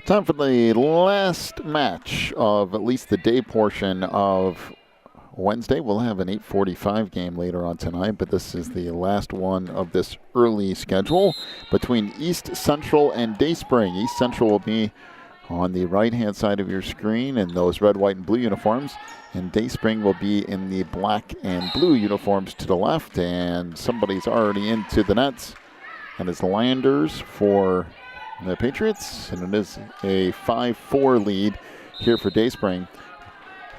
Time for the last match of at least the day portion of Wednesday. We'll have an 8:45 game later on tonight, but this is the last one of this early schedule between East Central and Dayspring. East Central will be on the right-hand side of your screen in those red, white, and blue uniforms, and Dayspring will be in the black and blue uniforms to the left, and somebody's already into the nets, and it's Landers for the Patriots, and it is a 5-4 lead here for Dayspring.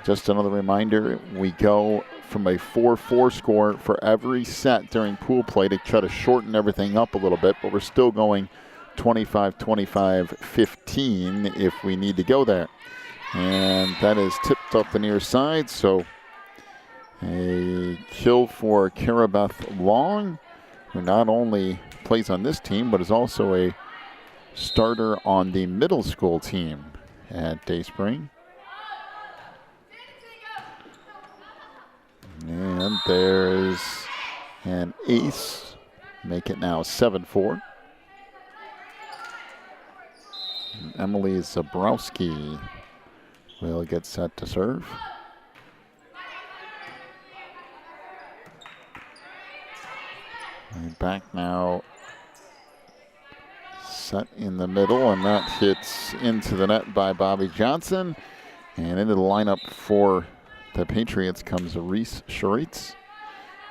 Just another reminder, we go from a 4-4 score for every set during pool play to try to shorten everything up a little bit, but we're still going 25-25-15 if we need to go there. And that is tipped up the near side, so a kill for Karabeth Long, who not only plays on this team, but is also a starter on the middle school team at Dayspring. And there's an ace, make it now 7-4. And Emily Zabrowski will get set to serve. And back now, set in the middle, and that hits into the net by Bobby Johnson. And into the lineup for the Patriots comes Reese Schuritz.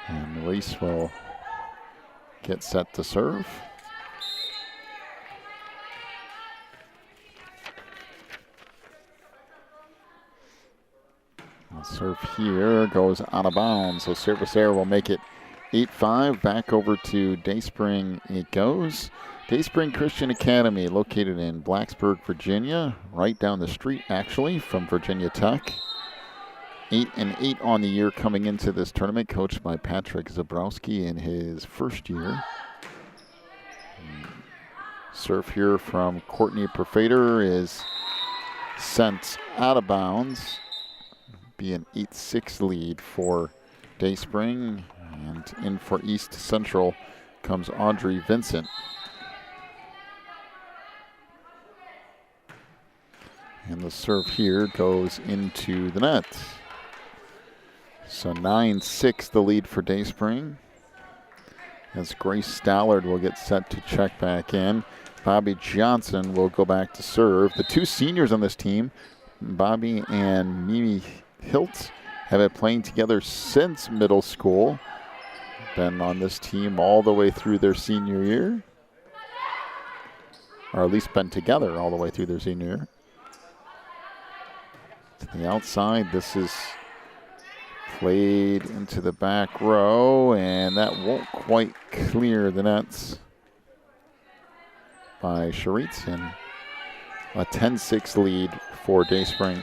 And Reese will get set to serve. The serve here goes out of bounds, so service error will make it 8-5. Back over to Dayspring it goes. Dayspring Christian Academy, located in Blacksburg, Virginia, right down the street actually from Virginia Tech. 8-8 on the year coming into this tournament, coached by Patrick Zabrowski in his first year. Serve here from Courtney Perfader is sent out of bounds. Be an 8-6 lead for Dayspring, and in for East Central comes Audrey Vincent. And the serve here goes into the net. So 9-6 the lead for Dayspring, as Grace Stallard will get set to check back in. Bobby Johnson will go back to serve. The two seniors on this team, Bobby and Mimi Hilt, have been playing together since middle school. Been on this team all the way through their senior year, or at least been together all the way through their senior year. To the outside, this is played into the back row, and that won't quite clear the nets by Schuritz, and a 10-6 lead for Dayspring.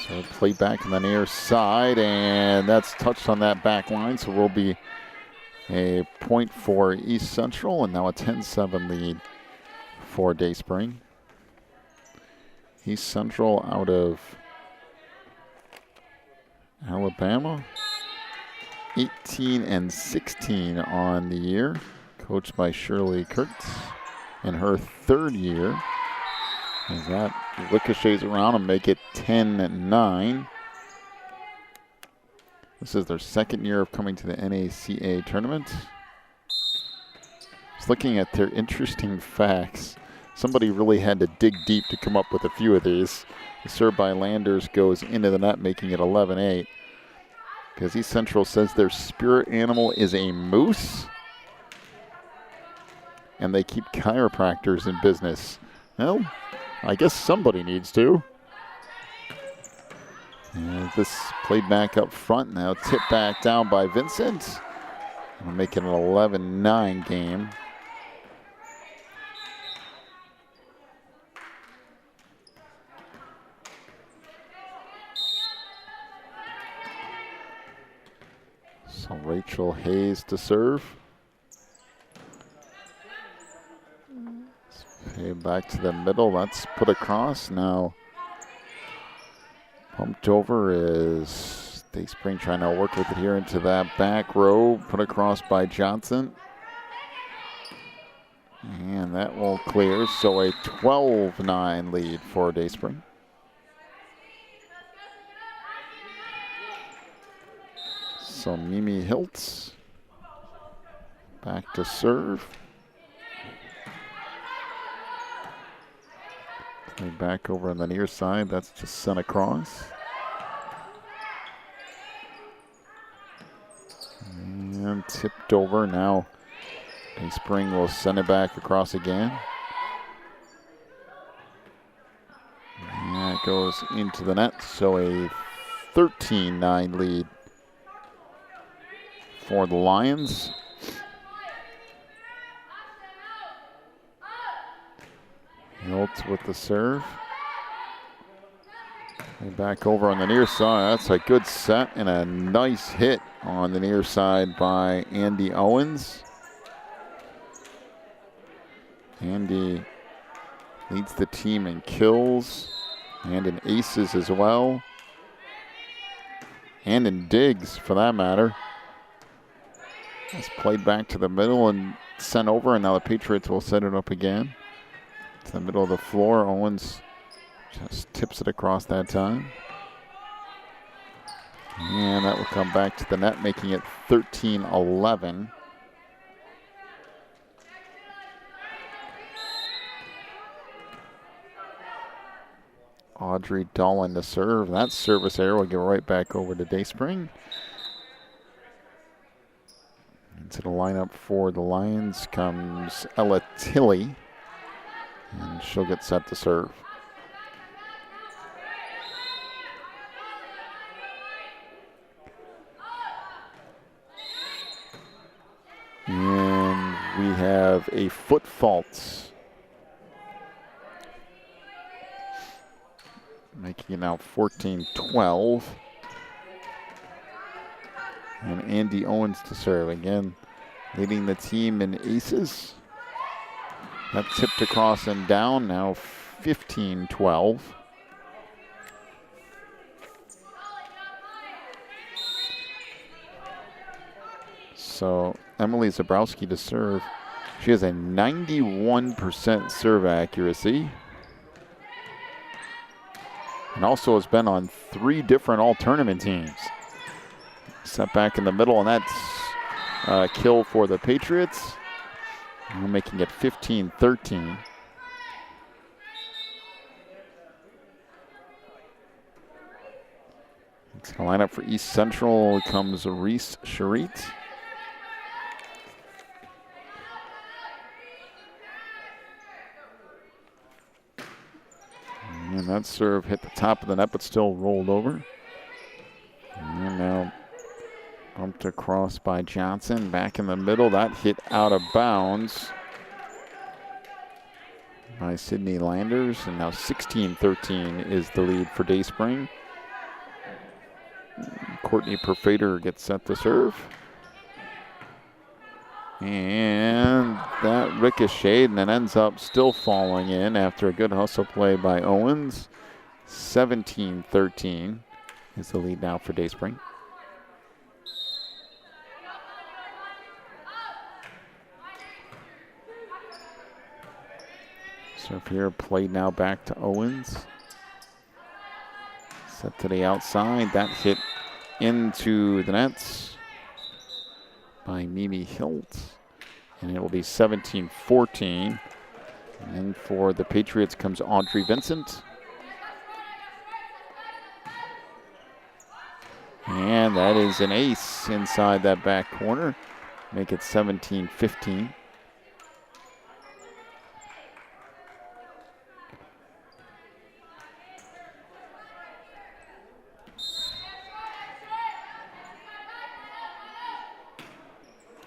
So play back on the near side, and that's touched on that back line, so will be a point for East Central, and now a 10-7 lead for Dayspring. East Central out of Alabama, 18-16 on the year, coached by Shirley Kurtz in her third year. As that ricochets around and make it 10-9. This is their second year of coming to the NACA tournament. Just looking at their interesting facts. Somebody really had to dig deep to come up with a few of these. The serve by Landers goes into the net, making it 11-8. Because East Central says their spirit animal is a moose, and they keep chiropractors in business. Well, I guess somebody needs to. And this played back up front, now tipped back down by Vincent. We'll make it an 11-9 game. So Rachel Hayes to serve. Okay, back to the middle, that's put across. Now pumped over is Dayspring trying to work with it here into that back row, put across by Johnson. And that will clear, so a 12-9 lead for Dayspring. So Mimi Hiltz back to serve. Play back over on the near side, that's just sent across. And tipped over now. Dayspring will send it back across again. And that goes into the net, so a 13-9 lead for the Lions. Hiltz with the serve. And back over on the near side. That's a good set and a nice hit on the near side by Andy Owens. Andy leads the team in kills and in aces as well. And in digs, for that matter. It's played back to the middle and sent over, and now the Patriots will set it up again. To the middle of the floor, Owens just tips it across that time. And that will come back to the net, making it 13-11. Audrey Dolan to serve. That service error will go right back over to Dayspring. Into the lineup for the Lions comes Ella Tilley, and she'll get set to serve. And we have a foot fault, making it now 14-12. And Andy Owens to serve again, leading the team in aces. That tipped across and down, now 15-12. So Emily Zabrowski to serve. She has a 91% serve accuracy. And also has been on 3 different all-tournament teams. Set back in the middle, and that's a kill for the Patriots. We're making it 15-13. It's the lineup for East Central comes Reese Charit. And that serve hit the top of the net, but still rolled over. And now bumped across by Johnson, back in the middle. That hit out of bounds by Sydney Landers, and now 16-13 is the lead for Dayspring. Courtney Perfader gets set to serve. And that ricocheted and then ends up still falling in after a good hustle play by Owens. 17-13 is the lead now for Dayspring. Serve here, played now back to Owens. Set to the outside, that hit into the nets by Mimi Hilt. And it will be 17-14. And for the Patriots comes Audrey Vincent. And that is an ace inside that back corner. Make it 17-15.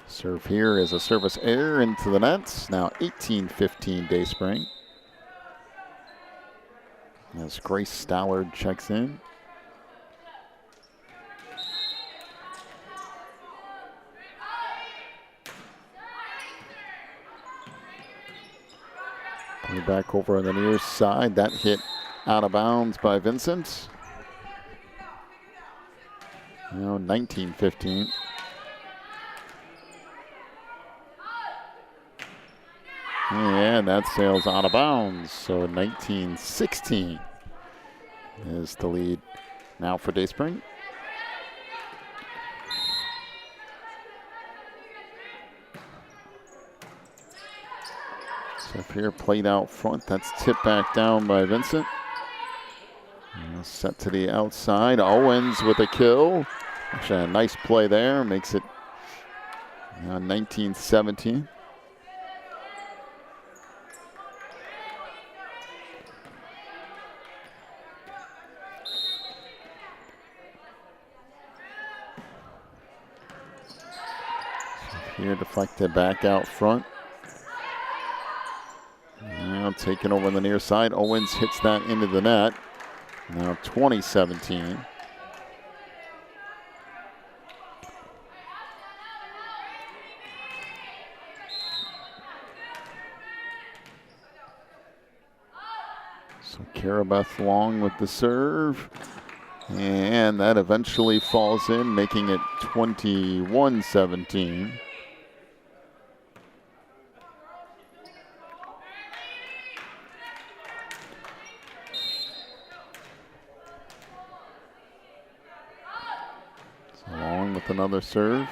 Serve here is a service error into the nets. Now 18-15 Dayspring. As Grace Stallard checks in. Play back over on the near side. That hit out of bounds by Vincent. Now 19-15. And that sails out of bounds. So 19-16 is the lead now for Dayspring. So here played out front. That's tipped back down by Vincent. Set to the outside. Owens with a kill. Actually, a nice play there. Makes it 19-17. Here deflected back out front. Now taken over on the near side. Owens hits that into the net. Now 20-17. So Karabeth Long with the serve. And that eventually falls in, making it 21-17. Long with another serve.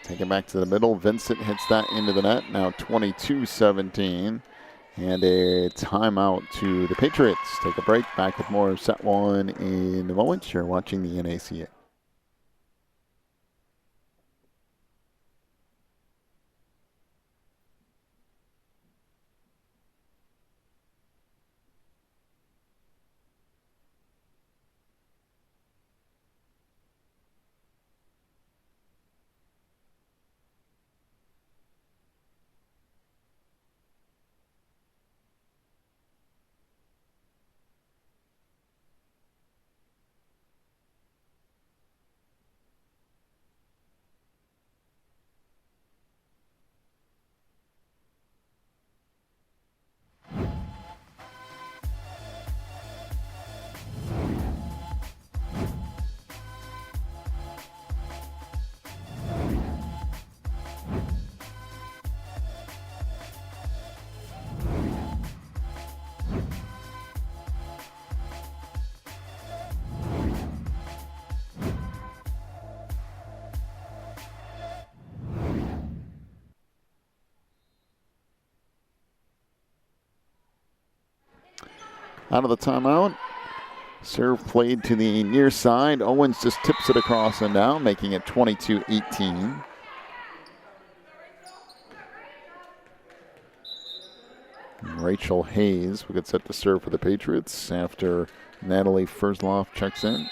Take it back to the middle. Vincent hits that into the net. Now 22-17. And a timeout to the Patriots. Take a break. Back with more of set one in a moment. You're watching the NACA. Out of the timeout. Serve played to the near side. Owens just tips it across and down, making it 22-18. Rachel Hayes will get set to serve for the Patriots after Natalie Fersloff checks in.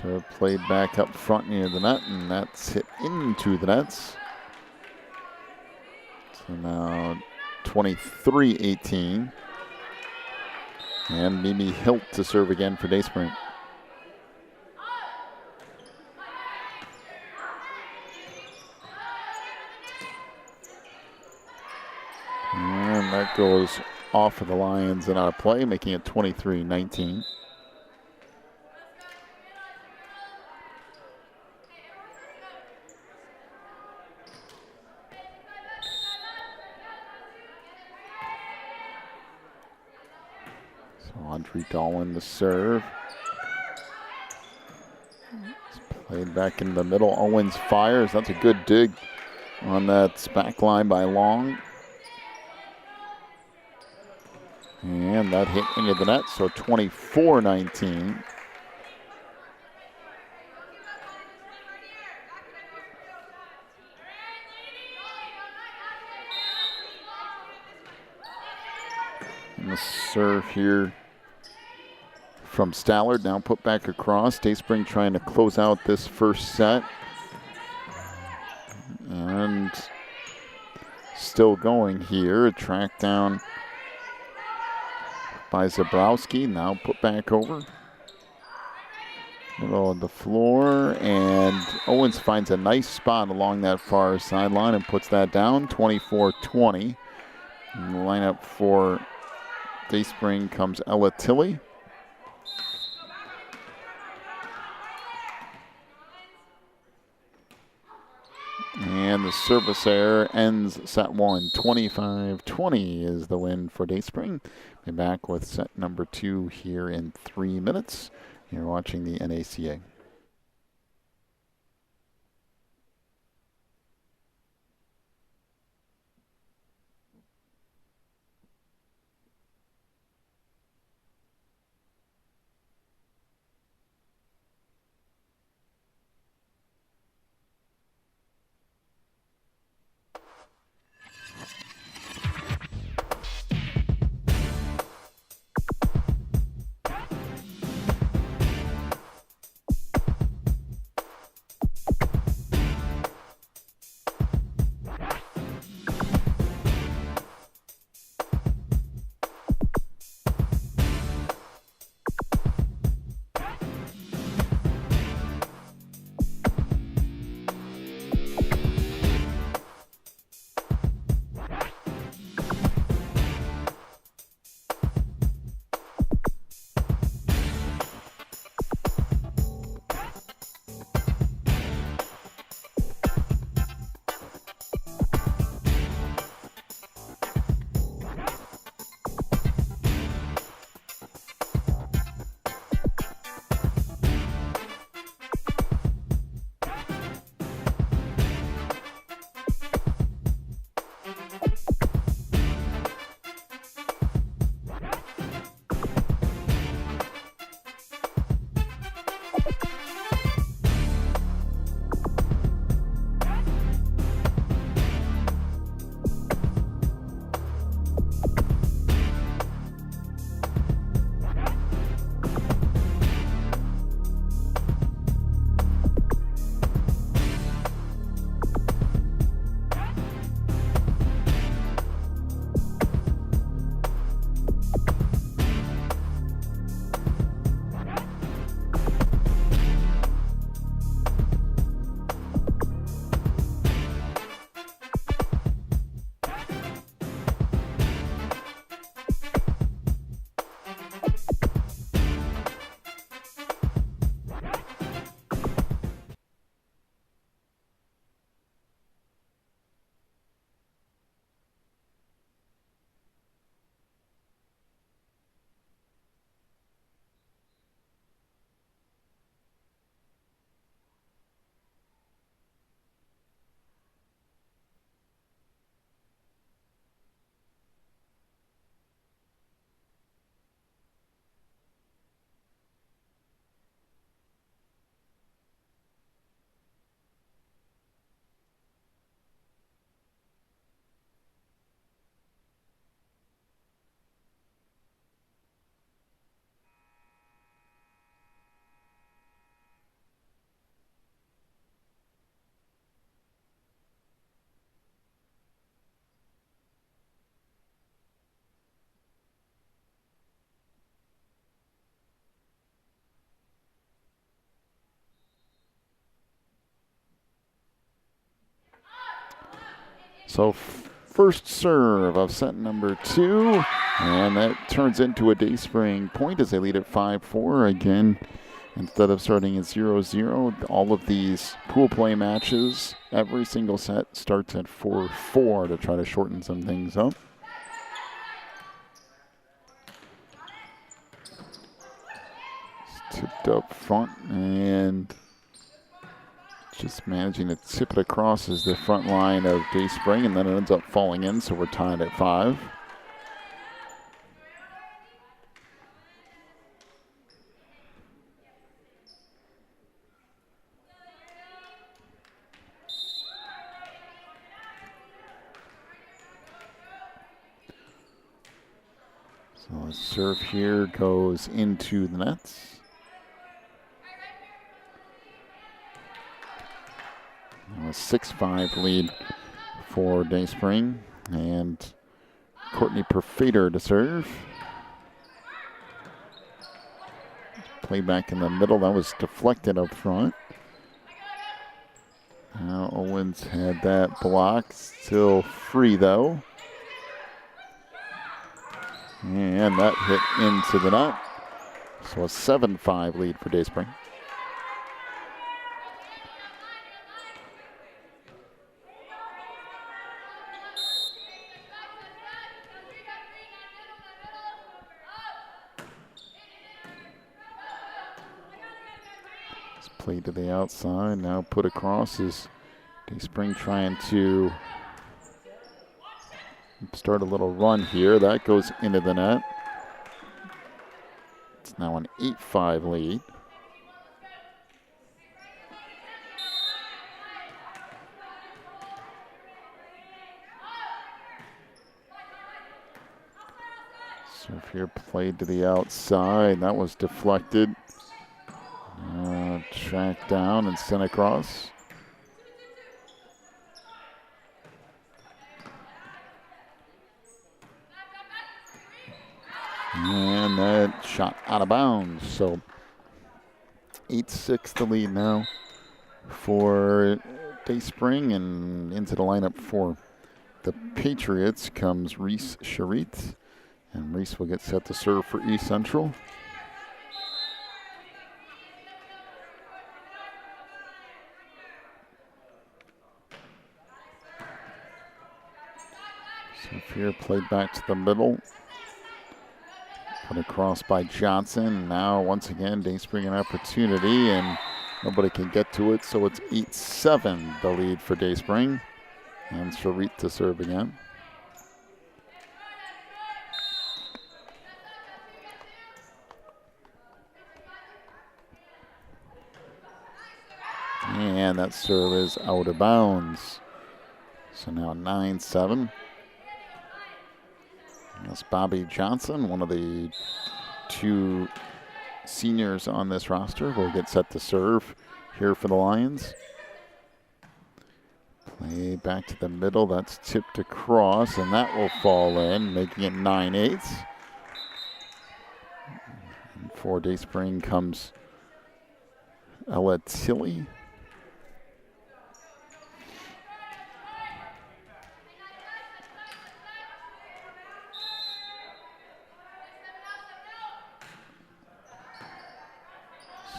Serve played back up front near the net, and that's hit into the nets. So now 23-18. And Mimi Hilt to serve again for Dayspring. And that goes off of the Lions and out of play, making it 23-19. Audrey Dolan to serve. It's played back in the middle. Owens fires. That's a good dig on that back line by Long. And that hit into the net, so 24-19. And the serve here from Stallard, now put back across. Dayspring trying to close out this first set. And still going here. A track down by Zabrowski, now put back over. Middle of the floor, and Owens finds a nice spot along that far sideline and puts that down, 24-20. In the lineup for Dayspring comes Ella Tilley. And the service error ends set one. 25-20 is the win for Dayspring. Be back with set number 2 here in 3 minutes. You're watching the NACA. So first serve of set number 2, and that turns into a Dayspring point as they lead at 5-4. Again, instead of starting at 0-0, all of these pool play matches, every single set starts at 4-4 to try to shorten some things up. It's tipped up front and just managing to tip it across as the front line of Dayspring, and then it ends up falling in, so we're tied at 5. So the serve here goes into the nets. A 6-5 lead for Dayspring, and Courtney Perfader to serve. Play back in the middle, that was deflected up front. Now Owens had that blocked, still free though. And that hit into the net. So a 7-5 lead for Dayspring. It's played to the outside, now put across is Dayspring trying to start a little run here. That goes into the net. It's now an 8-5 lead. Serve here played to the outside. That was deflected. Tracked down and sent across. And that shot out of bounds. So 8-6 the lead now for Dayspring, and into the lineup for the Patriots comes Reese Charit. And Reese will get set to serve for East Central. Serve here played back to the middle. Put across by Johnson. Now once again Dayspring an opportunity and nobody can get to it, so it's 8-7 the lead for Dayspring. And Charit to serve again. And that serve is out of bounds. So now 9-7. That's Bobby Johnson, one of the two seniors on this roster, will get set to serve here for the Lions. Play back to the middle. That's tipped across, and that will fall in, making it 9-8. And for Dayspring comes Ella Tilley.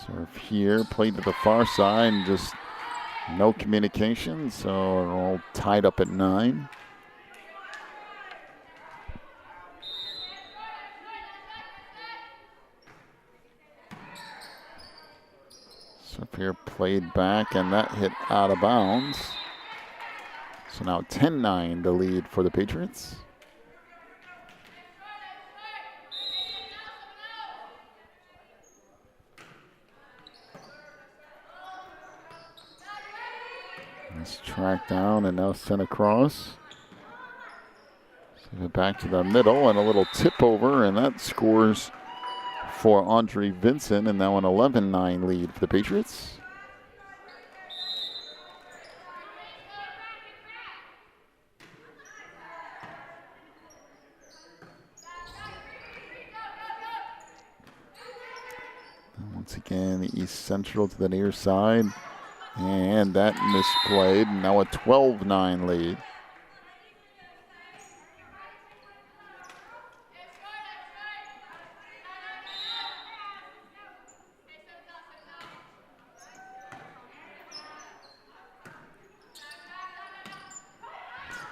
Serve here, played to the far side, and just no communication, so all tied up at 9. Serve here, played back, and that hit out of bounds. So now 10-9 the lead for the Patriots. It's tracked down and now sent across. Send it back to the middle and a little tip over, and that scores for Andre Vincent, and now an 11-9 lead for the Patriots. And once again, East Central to the near side. And that misplayed. Now a 12-9 lead.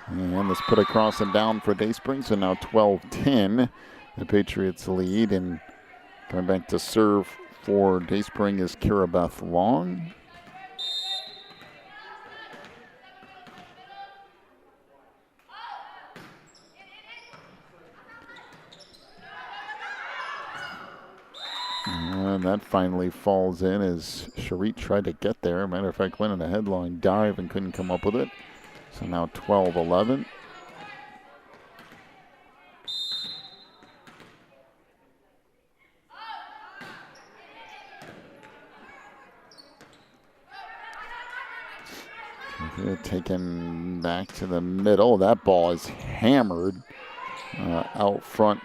And let's put across and down for Dayspring. So now 12-10. The Patriots lead. And coming back to serve for Dayspring is Kira Beth Long. And that finally falls in as Charit tried to get there. Matter of fact, went in a headlong dive and couldn't come up with it. So now 12-11. Taken back to the middle. That ball is hammered out front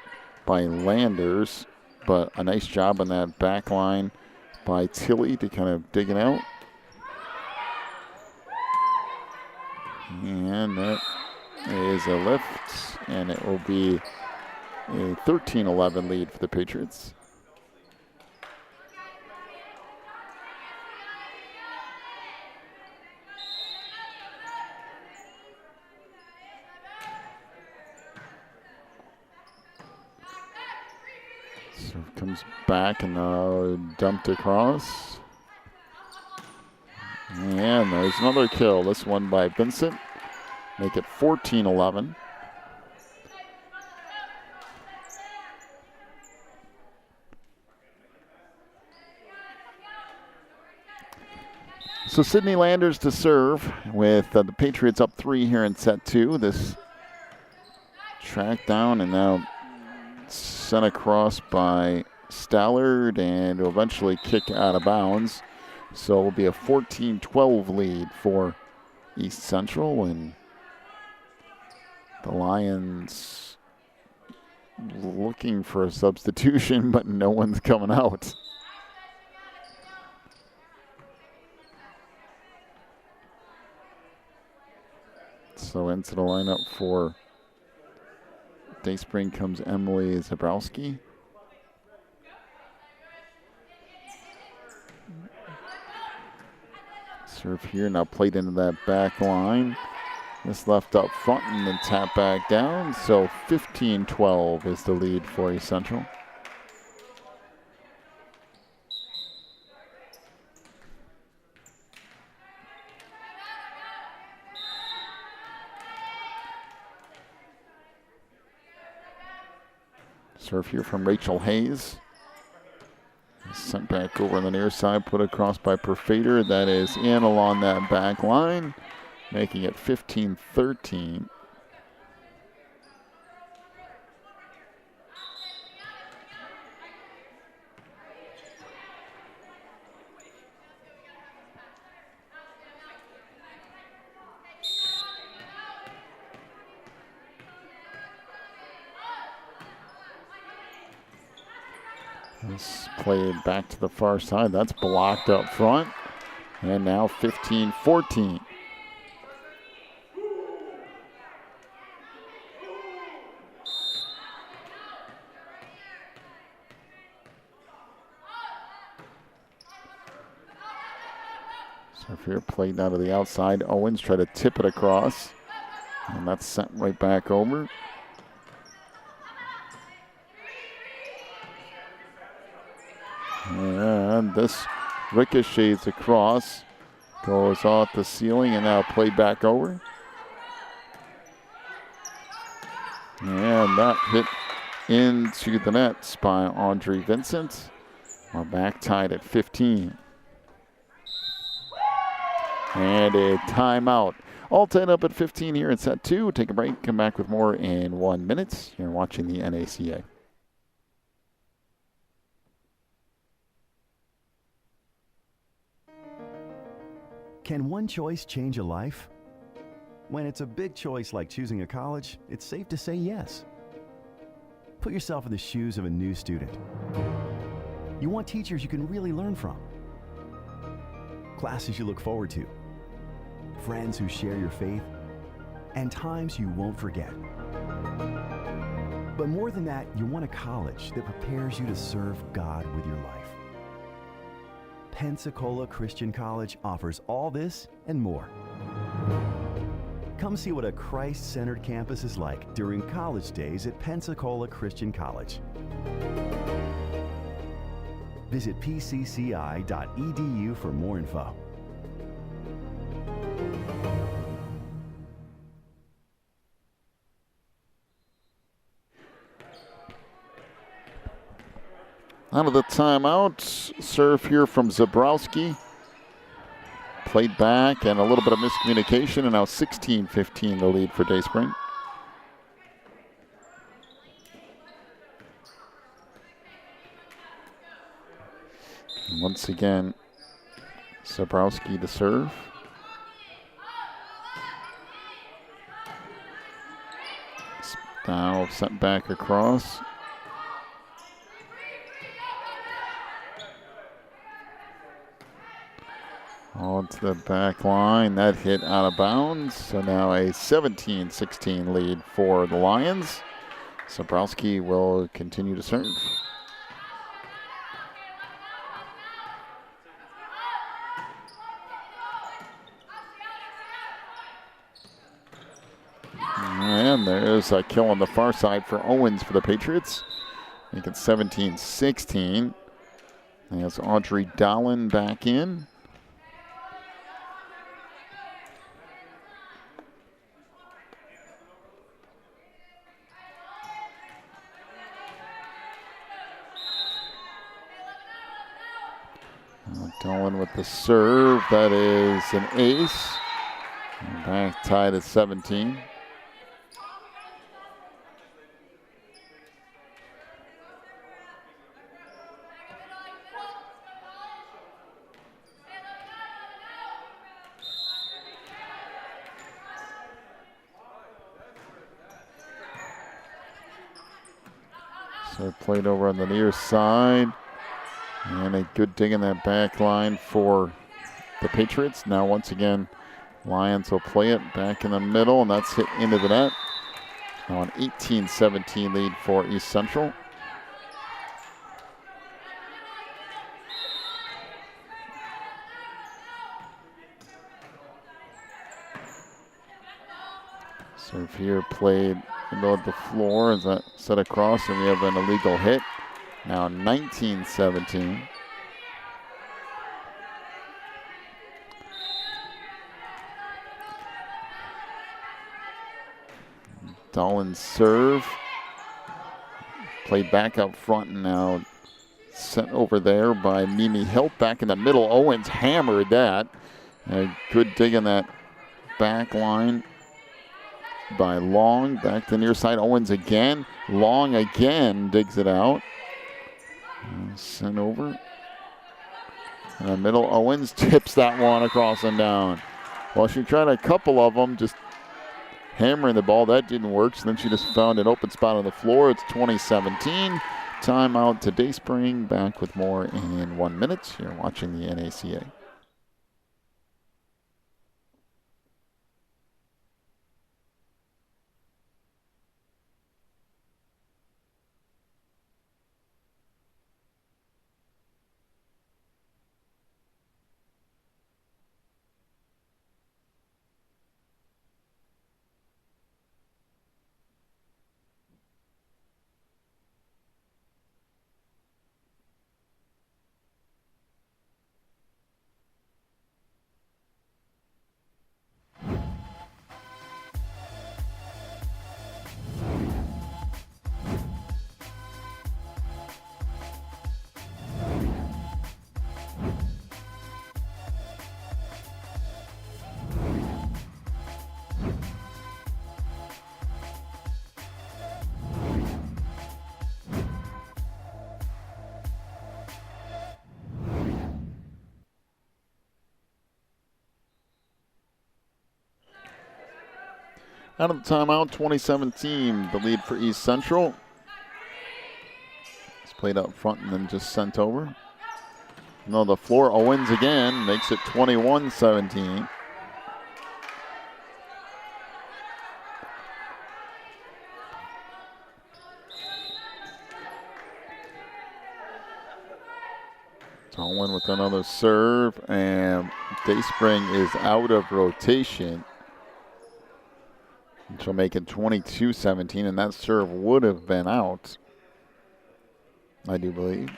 by Landers. But a nice job on that back line by Tilley to kind of dig it out. And that is a lift, and it will be a 13-11 lead for the Patriots. Serve comes back and dumped across. And there's another kill. This one by Vincent. Make it 14-11. So Sydney Landers to serve with the Patriots up 3 here in set 2. This tracked down and now sent across by Stallard and will eventually kick out of bounds. So it will be a 14-12 lead for East Central, and the Lions looking for a substitution, but no one's coming out. So into the lineup for Dayspring comes Emily Zabrowski. Serve here, now played into that back line. This left up front and then tap back down. So 15-12 is the lead for East Central. Serve here from Rachel Hayes. Sent back over on the near side, put across by Perfader. That is in along that back line, making it 15-13. This played back to the far side. That's blocked up front. And now 15-14. So here played out of the outside. Owens tried to tip it across. And that's sent right back over. And this ricochets across, goes off the ceiling, and now played back over. And that hit into the nets by Audrey Vincent. We're back tied at 15. And a timeout. All tied up at 15 here in set 2. Take a break, come back with more in 1 minute. You're watching the NACA. Can one choice change a life? When it's a big choice like choosing a college, it's safe to say yes. Put yourself in the shoes of a new student. You want teachers you can really learn from, classes you look forward to, friends who share your faith, and times you won't forget. But more than that, you want a college that prepares you to serve God with your life. Pensacola Christian College offers all this and more. Come see what a Christ-centered campus is like during college days at Pensacola Christian College. Visit pcci.edu for more info. Out of the timeout, serve here from Zabrowski. Played back and a little bit of miscommunication, and now 16-15 the lead for Dayspring. And once again, Zabrowski to serve. Now sent back across. Onto the back line. That hit out of bounds. So now a 17-16 lead for the Lions. Sobrowski will continue to serve. And there's a kill on the far side for Owens for the Patriots. Make it 17-16. As Audrey Dolan back in. Dolan with the serve. That is an ace. And back tied at 17. So played over on the near side. And a good dig in that back line for the Patriots. Now once again, Lions will play it back in the middle, and that's hit into the net. Now an 18-17 lead for East Central. Serve here played in the middle of the floor. Is that set across, and we have an illegal hit. Now 19-17. Dolan's serve. Played back up front and now sent over there by Mimi Hilt. Back in the middle, Owens hammered that. A good dig in that back line by Long. Back to near side, Owens again. Long again digs it out. Sent over. In the middle, Owens tips that one across and down. Well, she tried a couple of them, just hammering the ball. That didn't work, so then she just found an open spot on the floor. It's 2017. Timeout to Dayspring. Back with more in 1 minute. You're watching the NACA. Out of the timeout, 2017, the lead for East Central. It's played up front and then just sent over. No, the floor, Owens again, makes it 21-17. Owen with another serve, and Dayspring is out of rotation. She'll make it 22-17, and that serve would have been out, I do believe.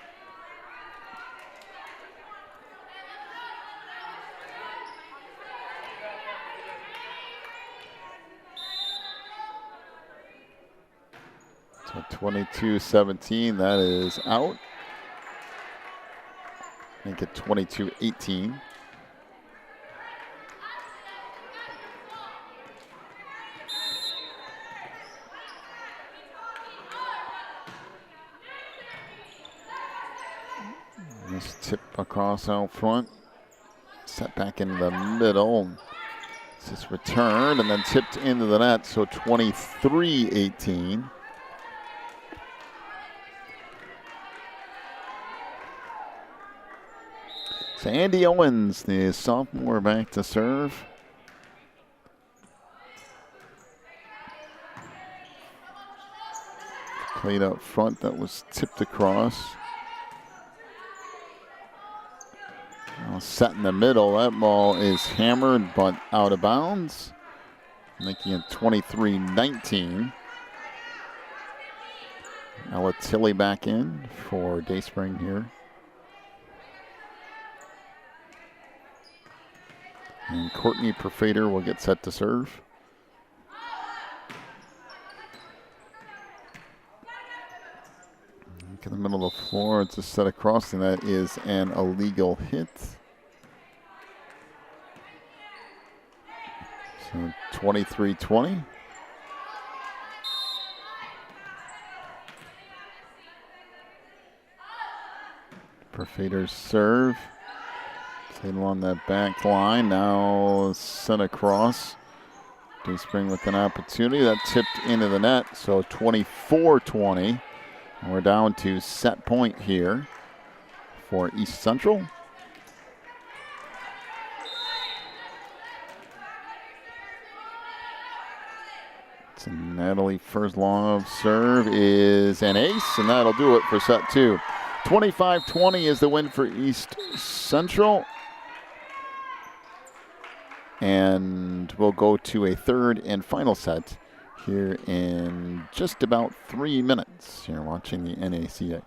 So 22-17, that is out. Make it 22-18. Nice tip across out front. Set back in the middle. It's just returned and then tipped into the net, so 23-18. So Andy Owens, the sophomore, back to serve. Played up front, that was tipped across. Now set in the middle, that ball is hammered but out of bounds, making it 23-19. Ella Tilly back in for Dayspring here. And Courtney Perfader will get set to serve. Look in the middle of the floor, it's a set across, and that is an illegal hit. So 23-20. Perfader's serve. Played along that back line, now sent across. Dayspring with an opportunity, that tipped into the net, so 24-20. We're down to set point here for East Central. So Natalie Furzlov serve is an ace, and that'll do it for set two. 25-20 is the win for East Central. And we'll go to a third and final set here in just about 3 minutes. You're watching the NACA.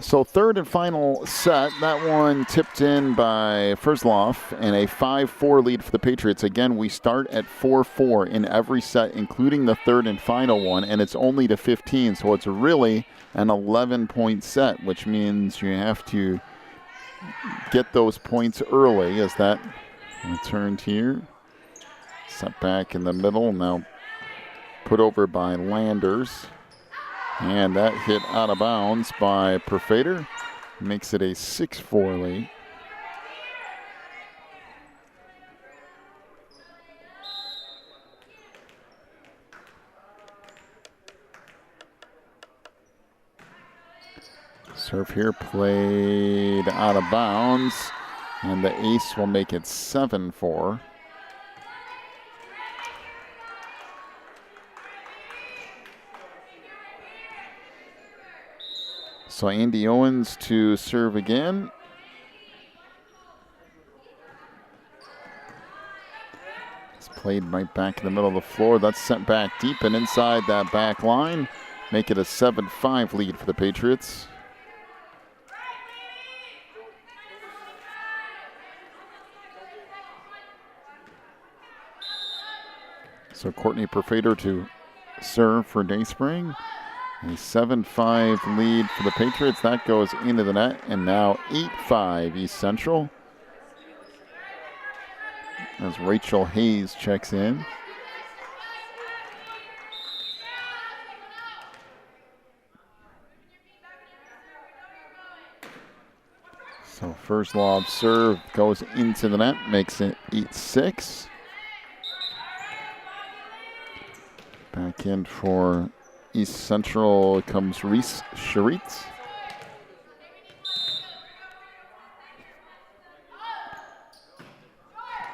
So third and final set. That one tipped in by Versloff and a 5-4 lead for the Patriots. Again, we start at 4-4 in every set, including the third and final one, and it's only to 15, so it's really an 11-point set, which means you have to get those points early as that returned here. Set back in the middle, now put over by Landers. And that hit out of bounds by Perfader. Makes it a 6-4 lead. Serve here played out of bounds. And the ace will make it 7-4. So Andy Owens to serve again. It's played right back in the middle of the floor. That's sent back deep and inside that back line. Make it a 7-5 lead for the Patriots. So Courtney Perfader to serve for Dayspring. A 7-5 lead for the Patriots. That goes into the net, and now 8-5 East Central. As Rachel Hayes checks in. So first lob serve goes into the net, makes it 8-6. Back in for East Central comes Reese Charitz.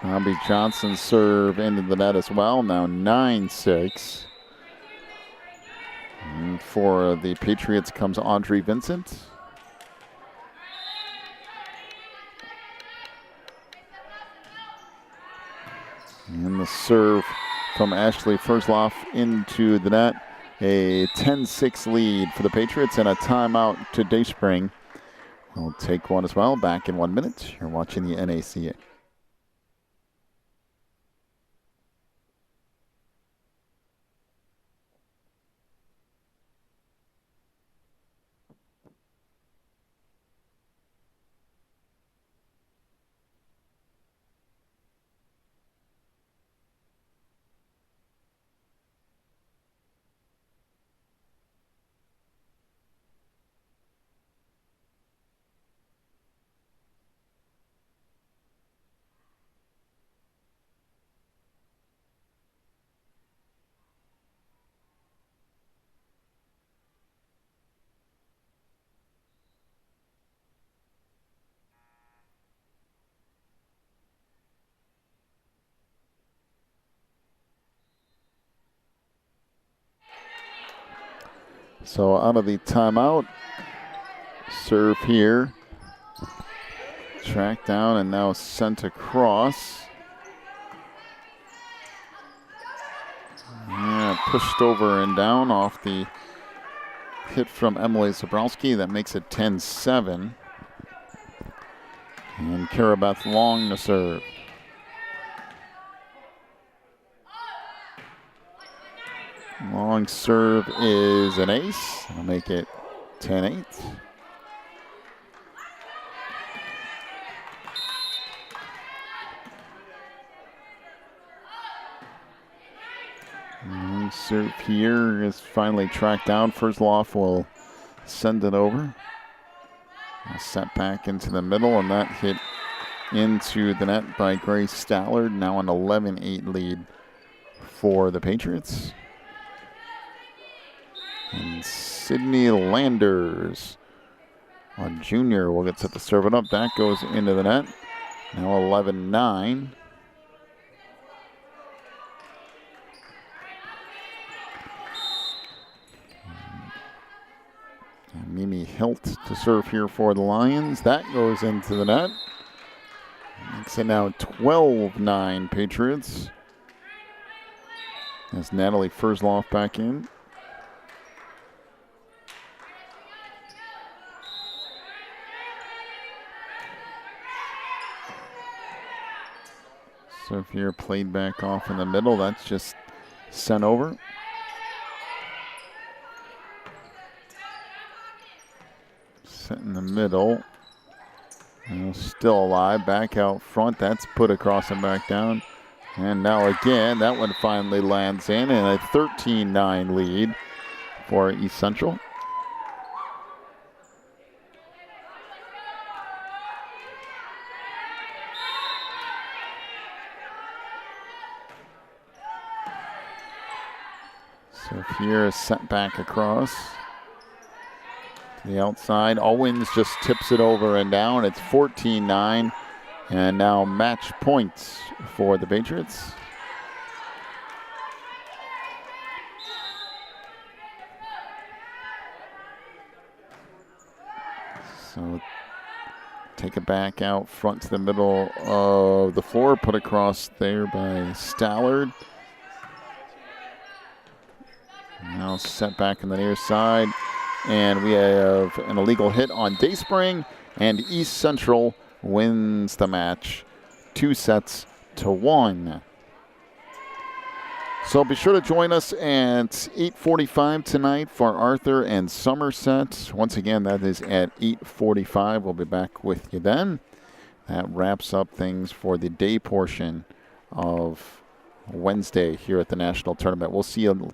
Bobby Johnson serve into the net as well. Now 9-6. And for the Patriots comes Audrey Vincent. And the serve from Ashley Versloff into the net. A 10-6 lead for the Patriots and a timeout to Dayspring. We'll take one as well. Back in 1 minute. You're watching the NACA. So out of the timeout, serve here, tracked down and now sent across. Yeah, pushed over and down off the hit from Emily Zabrowski. That makes it 10-7. And Karabeth Long to serve. Long serve is an ace. I'll make it 10-8. Long serve here is finally tracked down. Versloff will send it over. Set back into the middle, and that hit into the net by Grace Stallard. Now an 11-8 lead for the Patriots. And Sydney Landers, a junior, will get set to serve it up. That goes into the net. Now 11-9. And Mimi Hilt to serve here for the Lions. That goes into the net. Makes it now 12-9 Patriots. As Natalie Versloff back in. So if you're played back off in the middle, that's just sent over. Set in the middle. Still alive, back out front. That's put across and back down. And now again, that one finally lands in, and a 13-9 lead for East Central. So here is sent back across to the outside. Owens just tips it over and down. It's 14-9. And now match points for the Patriots. So take it back out front to the middle of the floor. Put across there by Stallard. Now set back on the near side. And we have an illegal hit on Dayspring. And East Central wins the match 2-1. So be sure to join us at 8:45 tonight for Arthur and Somerset. Once again, that is at 8:45. We'll be back with you then. That wraps up things for the day portion of Wednesday here at the National Tournament. We'll see you